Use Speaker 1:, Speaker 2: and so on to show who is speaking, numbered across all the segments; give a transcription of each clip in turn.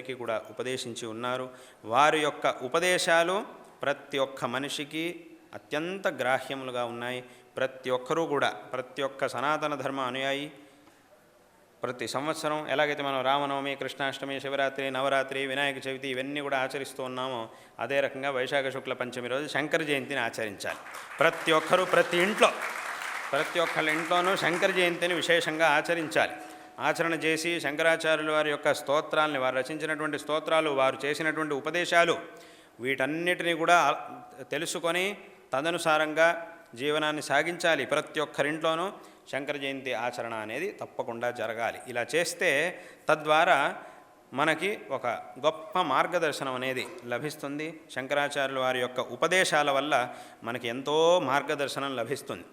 Speaker 1: అందరికీ కూడా ఉపదేశించి ఉన్నారు. వారి యొక్క ఉపదేశాలు ప్రతి ఒక్క మనిషికి అత్యంత గ్రాహ్యములుగా ఉన్నాయి. ప్రతి ఒక్కరూ కూడా, ప్రతి ఒక్క సనాతన ధర్మ అనుయాయి ప్రతి సంవత్సరం ఎలాగైతే మనం రామనవమి, కృష్ణాష్టమి, శివరాత్రి, నవరాత్రి, వినాయక చవితి ఇవన్నీ కూడా ఆచరిస్తూ ఉన్నామో అదే రకంగా వైశాఖ శుక్ల పంచమి రోజు శంకర జయంతిని ఆచరించాలి. ప్రతి ఒక్కరూ ప్రతి ఒక్కళ్ళ ఇంట్లోనూ శంకర జయంతిని విశేషంగా ఆచరించాలి. ఆచరణ చేసి శంకరాచార్యుల వారి యొక్క స్తోత్రాలని, వారు రచించినటువంటి స్తోత్రాలు, వారు చేసినటువంటి ఉపదేశాలు వీటన్నిటినీ కూడా తెలుసుకొని తదనుసారంగా జీవనాన్ని సాగించాలి. ప్రతి ఒక్కరింట్లోనూ శంకర జయంతి ఆచరణ అనేది తప్పకుండా జరగాలి. ఇలా చేస్తే తద్వారా మనకి ఒక గొప్ప మార్గదర్శనం అనేది లభిస్తుంది. శంకరాచార్యుల వారి యొక్క ఉపదేశాల వల్ల మనకి ఎంతో మార్గదర్శనం లభిస్తుంది.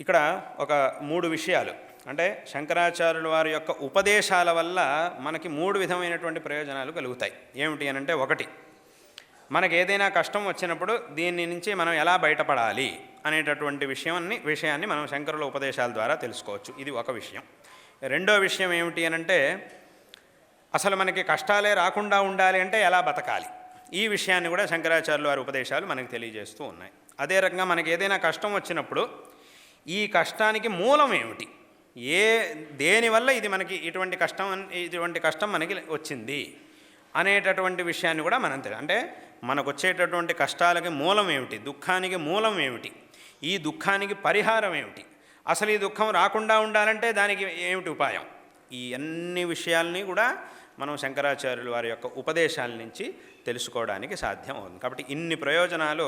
Speaker 1: ఇక్కడ ఒక 3 విషయాలు, అంటే శంకరాచార్యుల వారి యొక్క ఉపదేశాల వల్ల మనకి 3 విధమైనటువంటి ప్రయోజనాలు కలుగుతాయి. ఏమిటి అనంటే, 1, మనకు ఏదైనా కష్టం వచ్చినప్పుడు దీని నుంచి మనం ఎలా బయటపడాలి అనేటటువంటి విషయాన్ని మనం శంకరుల ఉపదేశాల ద్వారా తెలుసుకోవచ్చు. ఇది ఒక విషయం. రెండో విషయం ఏమిటి అనంటే, అసలు మనకి కష్టాలే రాకుండా ఉండాలి అంటే ఎలా బతకాలి, ఈ విషయాన్ని కూడా శంకరాచార్యుల వారి ఉపదేశాలు మనకు తెలియజేస్తూ ఉన్నాయి. అదే రకంగా మనకి ఏదైనా కష్టం వచ్చినప్పుడు ఈ కష్టానికి మూలం ఏమిటి, దేనివల్ల ఇటువంటి కష్టం మనకి వచ్చింది అనేటటువంటి విషయాన్ని కూడా మనం అంటే మనకు వచ్చేటటువంటి కష్టాలకి మూలం ఏమిటి, దుఃఖానికి మూలం ఏమిటి, ఈ దుఃఖానికి పరిహారం ఏమిటి, అసలు ఈ దుఃఖం రాకుండా ఉండాలంటే దానికి ఏమిటి ఉపాయం, ఈ అన్ని విషయాల్ని కూడా మనం శంకరాచార్యుల వారి యొక్క ఉపదేశాల నుంచి తెలుసుకోవడానికి సాధ్యం అవుతుంది. కాబట్టి ఇన్ని ప్రయోజనాలు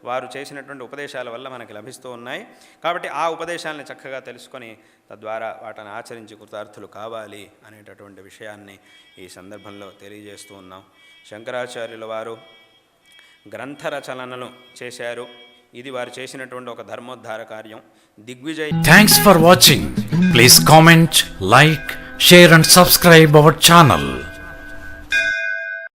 Speaker 1: వారు చేసినటువంటి ఉపదేశాల వల్ల మనకి లభిస్తూ ఉన్నాయి. కాబట్టి ఆ ఉపదేశాలని చక్కగా తెలుసుకొని తద్వారా వాటిని ఆచరించి కృతార్థులు కావాలి అనేటటువంటి విషయాన్ని ఈ సందర్భంలో తెలియజేస్తూ ఉన్నాం. శంకరాచార్యుల వారు గ్రంథ రచనలను చేశారు. ఇది వారు చేసినటువంటి ఒక ధర్మోద్ధార కార్యం. Digvijay.
Speaker 2: Thanks for watching. Please comment, like, share and subscribe our channel.